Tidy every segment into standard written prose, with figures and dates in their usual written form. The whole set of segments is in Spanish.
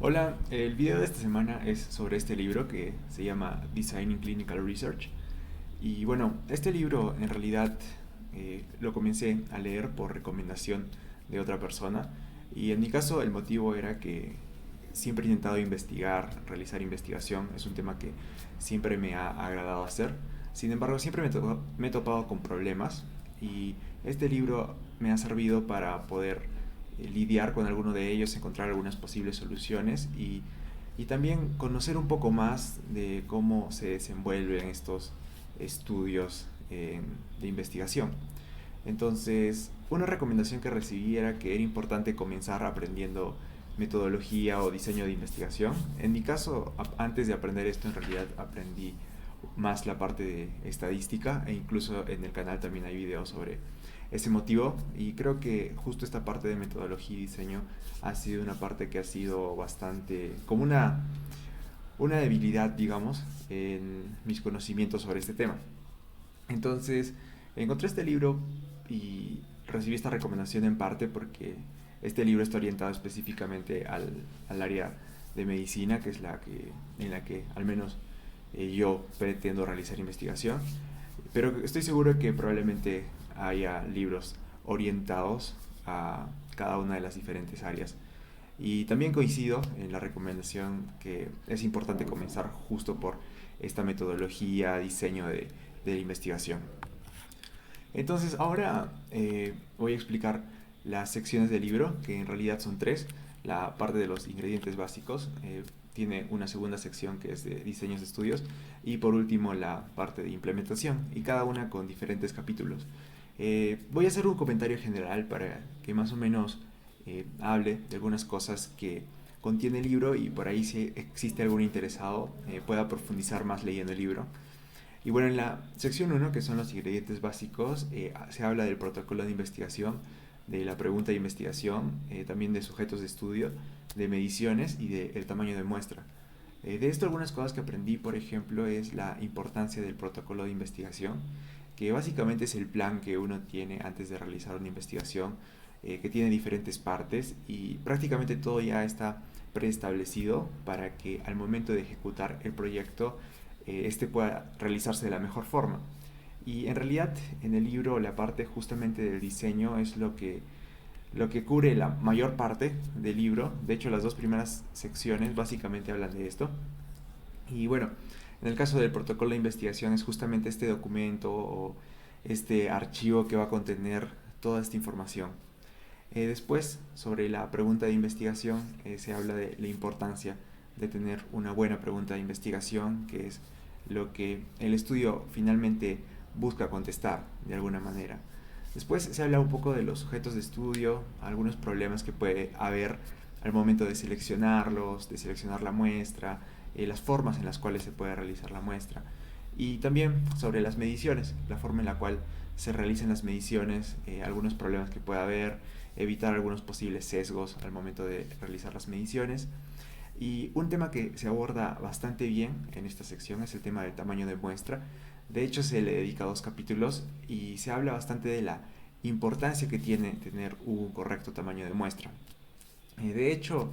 Hola, el video de esta semana es sobre este libro que se llama Designing Clinical Research. Y bueno, este libro en realidad lo comencé a leer por recomendación de otra persona. Y en mi caso el motivo era que siempre he intentado investigar, realizar investigación. Es un tema que siempre me ha agradado hacer. Sin embargo, siempre me he topado con problemas y este libro me ha servido para poder lidiar con alguno de ellos, encontrar algunas posibles soluciones y también conocer un poco más de cómo se desenvuelven estos estudios de investigación. Entonces, una recomendación que recibí era que era importante comenzar aprendiendo metodología o diseño de investigación. En mi caso, antes de aprender esto, en realidad aprendí más la parte de estadística e incluso en el canal también hay videos sobre ese motivo y creo que justo esta parte de metodología y diseño ha sido una parte que ha sido bastante como una debilidad, digamos, en mis conocimientos sobre este tema. Entonces, encontré este libro y recibí esta recomendación en parte porque este libro está orientado específicamente al área de medicina, que es en la que al menos yo pretendo realizar investigación. Pero estoy seguro que probablemente haya libros orientados a cada una de las diferentes áreas. Y también coincido en la recomendación que es importante comenzar justo por esta metodología, diseño de la investigación. Entonces ahora voy a explicar las secciones del libro, que en realidad son tres. La parte de los ingredientes básicos tiene una segunda sección que es de diseños de estudios y por último la parte de implementación y cada una con diferentes capítulos. Voy a hacer un comentario general para que más o menos hable de algunas cosas que contiene el libro y por ahí si existe algún interesado pueda profundizar más leyendo el libro. Y bueno, en la sección uno que son los ingredientes básicos, se habla del protocolo de investigación, de la pregunta de investigación, también de sujetos de estudio, de mediciones y del tamaño de muestra. De esto algunas cosas que aprendí, por ejemplo, es la importancia del protocolo de investigación, que básicamente es el plan que uno tiene antes de realizar una investigación, que tiene diferentes partes y prácticamente todo ya está preestablecido para que al momento de ejecutar el proyecto este pueda realizarse de la mejor forma. Y en realidad en el libro la parte justamente del diseño es lo que cubre la mayor parte del libro. De hecho las dos primeras secciones básicamente hablan de esto. Y bueno, en el caso del protocolo de investigación es justamente este documento o este archivo que va a contener toda esta información. Después, sobre la pregunta de investigación, se habla de la importancia de tener una buena pregunta de investigación, que es lo que el estudio finalmente busca contestar de alguna manera. Después se habla un poco de los sujetos de estudio, algunos problemas que puede haber al momento de seleccionarlos, de seleccionar la muestra, las formas en las cuales se puede realizar la muestra. Y también sobre las mediciones, la forma en la cual se realizan las mediciones, algunos problemas que pueda haber, evitar algunos posibles sesgos al momento de realizar las mediciones. Y un tema que se aborda bastante bien en esta sección es el tema del tamaño de muestra. De hecho, se le dedica dos capítulos y se habla bastante de la importancia que tiene tener un correcto tamaño de muestra. De hecho,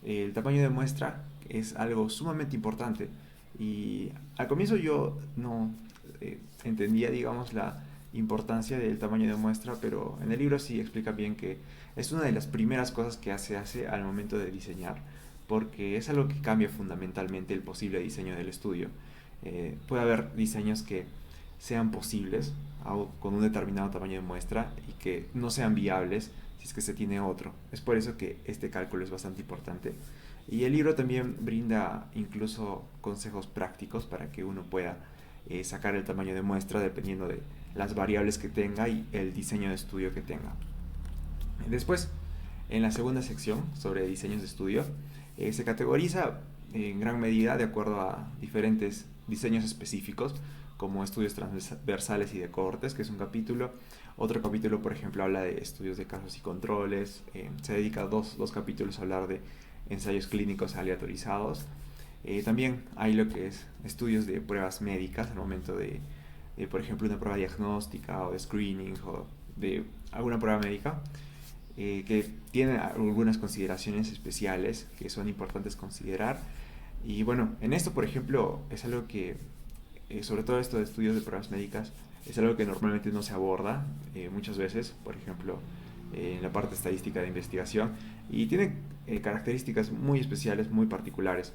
el tamaño de muestra es algo sumamente importante y al comienzo yo no entendía, digamos, la importancia del tamaño de muestra, pero en el libro sí explica bien que es una de las primeras cosas que se hace al momento de diseñar, porque es algo que cambia fundamentalmente el posible diseño del estudio. Puede haber diseños que sean posibles con un determinado tamaño de muestra y que no sean viables si es que se tiene otro. Es por eso que este cálculo es bastante importante. Y el libro también brinda incluso consejos prácticos para que uno pueda sacar el tamaño de muestra dependiendo de las variables que tenga y el diseño de estudio que tenga. Después, en la segunda sección sobre diseños de estudio, se categoriza en gran medida de acuerdo a diferentes diseños específicos, como estudios transversales y de cohortes, que es un capítulo. Otro capítulo, por ejemplo, habla de estudios de casos y controles. Se dedica dos capítulos a hablar de ensayos clínicos aleatorizados. También hay lo que es estudios de pruebas médicas al momento por ejemplo, una prueba diagnóstica o de screening o de alguna prueba médica. que tiene algunas consideraciones especiales que son importantes considerar. Y bueno, en esto, por ejemplo, es algo que, sobre todo esto de estudios de pruebas médicas, es algo que normalmente no se aborda muchas veces, por ejemplo, en la parte estadística de investigación, y tiene características muy especiales, muy particulares.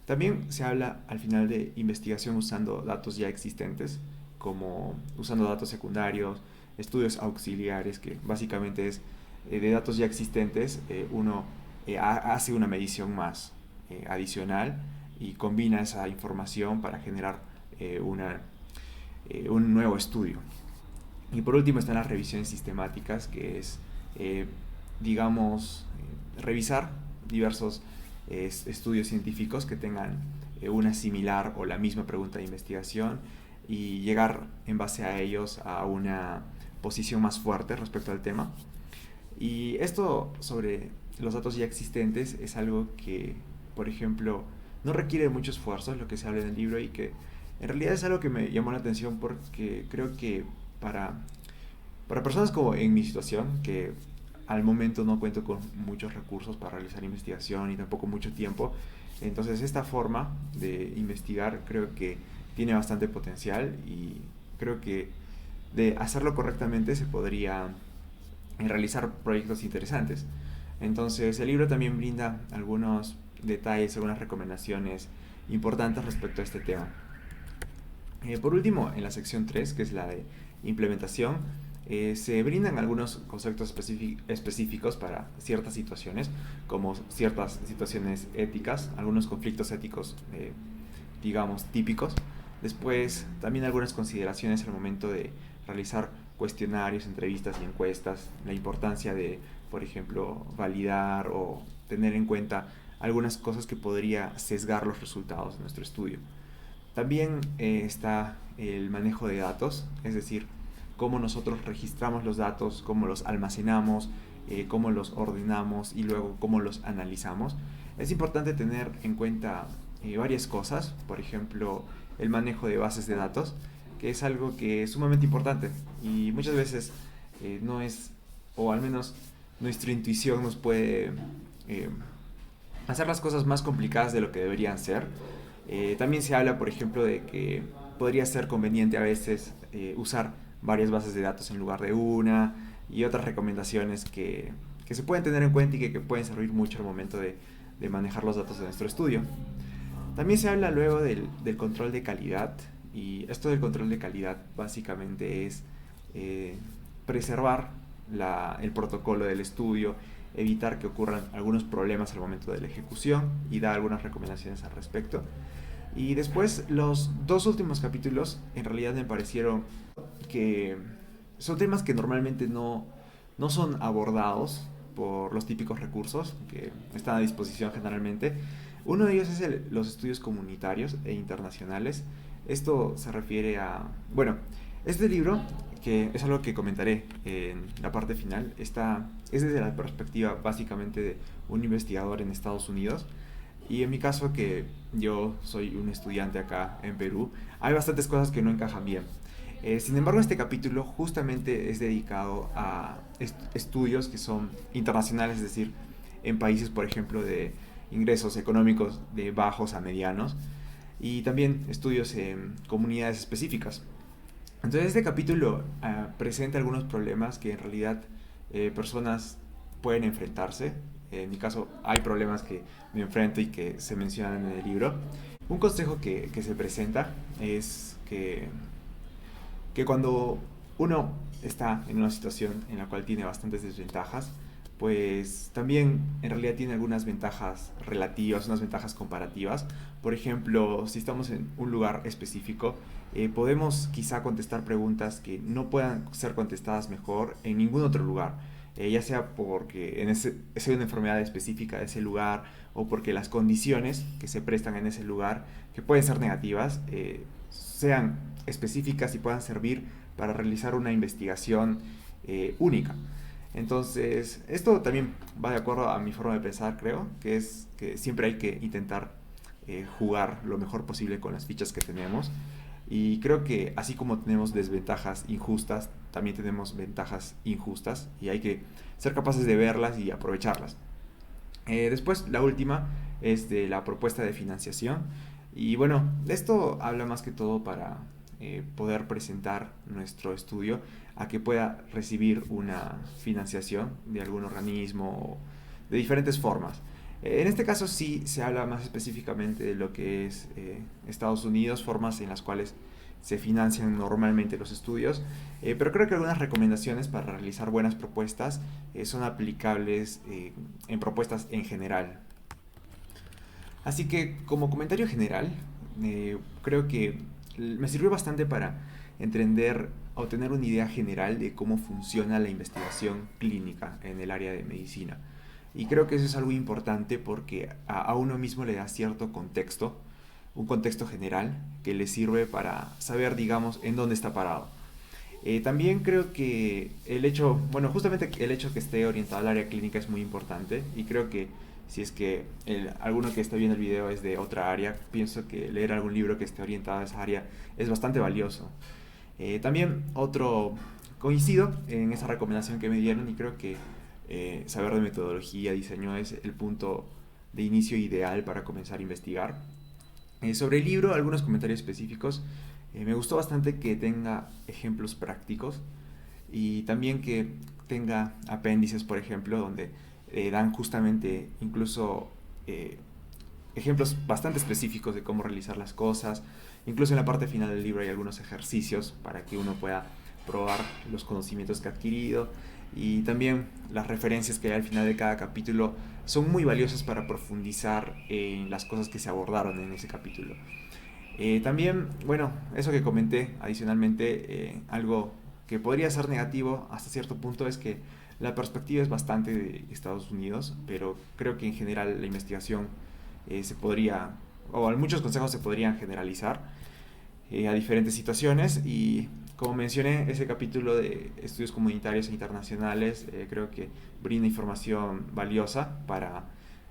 También se habla al final de investigación usando datos ya existentes, como usando datos secundarios, estudios auxiliares, que básicamente es de datos ya existentes, uno hace una medición más adicional y combina esa información para generar un nuevo estudio. Y por último están las revisiones sistemáticas, que es, digamos, revisar diversos estudios científicos que tengan una similar o la misma pregunta de investigación y llegar en base a ellos a una posición más fuerte respecto al tema. Y esto sobre los datos ya existentes es algo que, por ejemplo, no requiere mucho esfuerzo, es lo que se habla en el libro, y que en realidad es algo que me llamó la atención porque creo que para, para personas como en mi situación, que al momento no cuento con muchos recursos para realizar investigación y tampoco mucho tiempo, entonces esta forma de investigar creo que tiene bastante potencial y creo que de hacerlo correctamente se podría realizar proyectos interesantes. Entonces el libro también brinda algunos detalles, algunas recomendaciones importantes respecto a este tema. Por último, en la sección 3, que es la de implementación, se brindan algunos conceptos específicos para ciertas situaciones, como ciertas situaciones éticas, algunos conflictos éticos, digamos, típicos. Después, también algunas consideraciones al momento de realizar cuestionarios, entrevistas y encuestas, la importancia de, por ejemplo, validar o tener en cuenta algunas cosas que podría sesgar los resultados de nuestro estudio. También está el manejo de datos, es decir, cómo nosotros registramos los datos, cómo los almacenamos, cómo los ordenamos y luego cómo los analizamos. Es importante tener en cuenta varias cosas, por ejemplo, el manejo de bases de datos, que es algo que es sumamente importante y muchas veces no es, o al menos nuestra intuición nos puede eh, hacer las cosas más complicadas de lo que deberían ser. También se habla, por ejemplo, de que podría ser conveniente a veces usar varias bases de datos en lugar de una y otras recomendaciones que se pueden tener en cuenta y que pueden servir mucho al momento de manejar los datos de nuestro estudio. También se habla luego del control de calidad, y esto del control de calidad básicamente es preservar el protocolo del estudio, evitar que ocurran algunos problemas al momento de la ejecución y dar algunas recomendaciones al respecto. Y después los dos últimos capítulos en realidad me parecieron que son temas que normalmente no son abordados por los típicos recursos que están a disposición generalmente. Uno de ellos es los estudios comunitarios e internacionales. Esto se refiere a... Bueno, este libro, que es algo que comentaré en la parte final, es desde la perspectiva básicamente de un investigador en Estados Unidos. Y en mi caso, que yo soy un estudiante acá en Perú, hay bastantes cosas que no encajan bien. Sin embargo, este capítulo justamente es dedicado a estudios que son internacionales, es decir, en países, por ejemplo, de ingresos económicos de bajos a medianos, y también estudios en comunidades específicas. Entonces este capítulo presenta algunos problemas que en realidad personas pueden enfrentarse. En mi caso hay problemas que me enfrento y que se mencionan en el libro. Un consejo que se presenta es que cuando uno está en una situación en la cual tiene bastantes desventajas, pues también en realidad tiene algunas ventajas relativas, unas ventajas comparativas. Por ejemplo, si estamos en un lugar específico, podemos quizá contestar preguntas que no puedan ser contestadas mejor en ningún otro lugar. Ya sea porque es una enfermedad específica de ese lugar o porque las condiciones que se prestan en ese lugar, que pueden ser negativas, sean específicas y puedan servir para realizar una investigación única. Entonces, esto también va de acuerdo a mi forma de pensar, creo, que es que siempre hay que intentar jugar lo mejor posible con las fichas que tenemos. Y creo que así como tenemos desventajas injustas, también tenemos ventajas injustas y hay que ser capaces de verlas y aprovecharlas. Después, la última es de la propuesta de financiación. Y bueno, esto habla más que todo para poder presentar nuestro estudio a que pueda recibir una financiación de algún organismo o de diferentes formas. En este caso sí se habla más específicamente de lo que es Estados Unidos, formas en las cuales se financian normalmente los estudios, pero creo que algunas recomendaciones para realizar buenas propuestas son aplicables en propuestas en general. Así que como comentario general, creo que me sirvió bastante para entender o tener una idea general de cómo funciona la investigación clínica en el área de medicina. Y creo que eso es algo importante porque a uno mismo le da cierto contexto, un contexto general que le sirve para saber, digamos, en dónde está parado. También creo que el hecho, bueno, justamente el hecho que esté orientado al área clínica es muy importante y creo que si es que alguno que esté viendo el video es de otra área, pienso que leer algún libro que esté orientado a esa área es bastante valioso. También coincido en esa recomendación que me dieron y creo que saber de metodología, diseño es el punto de inicio ideal para comenzar a investigar. Sobre el libro, algunos comentarios específicos. Me gustó bastante que tenga ejemplos prácticos y también que tenga apéndices, por ejemplo, donde dan justamente incluso ejemplos bastante específicos de cómo realizar las cosas. Incluso en la parte final del libro hay algunos ejercicios para que uno pueda probar los conocimientos que ha adquirido. Y también las referencias que hay al final de cada capítulo son muy valiosas para profundizar en las cosas que se abordaron en ese capítulo. También, bueno, eso que comenté adicionalmente, algo que podría ser negativo hasta cierto punto es que la perspectiva es bastante de Estados Unidos, pero creo que en general la investigación se podría, o muchos consejos se podrían generalizar a diferentes situaciones. Y como mencioné, ese capítulo de estudios comunitarios e internacionales creo que brinda información valiosa para,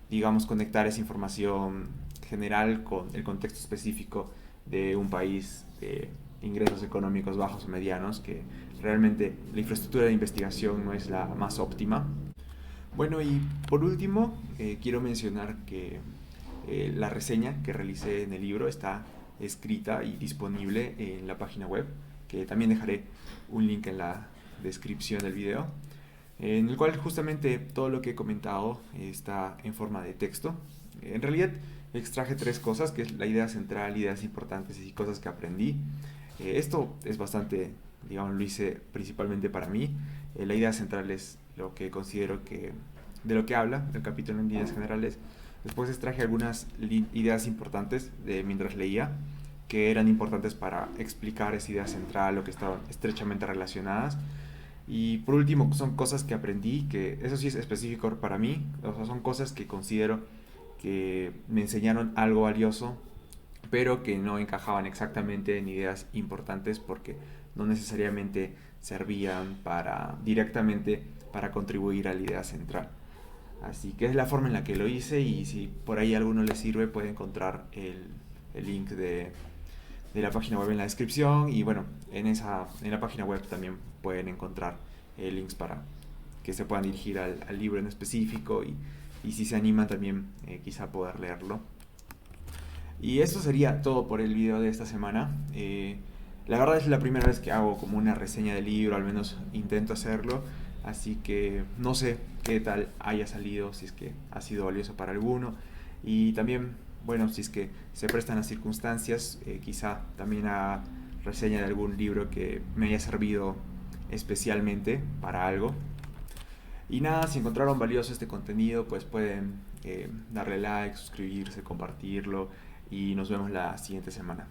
digamos, conectar esa información general con el contexto específico de un país de ingresos económicos bajos o medianos, que realmente la infraestructura de investigación no es la más óptima. Bueno, y por último, quiero mencionar que la reseña que realicé en el libro está escrita y disponible en la página web, que también dejaré un link en la descripción del video, en el cual justamente todo lo que he comentado está en forma de texto. En realidad extraje 3 cosas, que es la idea central, ideas importantes y cosas que aprendí. Esto es bastante, digamos, lo hice principalmente para mí. La idea central es lo que considero que de lo que habla el capítulo en líneas generales. Después extraje algunas ideas importantes de mientras leía, que eran importantes para explicar esa idea central o que estaban estrechamente relacionadas. Y por último, son cosas que aprendí, que eso sí es específico para mí, o sea, son cosas que considero que me enseñaron algo valioso, pero que no encajaban exactamente en ideas importantes porque no necesariamente servían directamente para contribuir a la idea central. Así que es la forma en la que lo hice, y si por ahí a alguno le sirve puede encontrar el link de la página web en la descripción. Y bueno, en la página web también pueden encontrar links para que se puedan dirigir al libro en específico, y si se animan también quizá poder leerlo. Y esto sería todo por el video de esta semana. La verdad es la primera vez que hago como una reseña del libro, al menos intento hacerlo, así que no sé qué tal haya salido, si es que ha sido valioso para alguno. Y también, bueno, si es que se prestan las circunstancias, quizá también haga reseña de algún libro que me haya servido especialmente para algo. Y nada, si encontraron valioso este contenido, pues pueden darle like, suscribirse, compartirlo, y nos vemos la siguiente semana.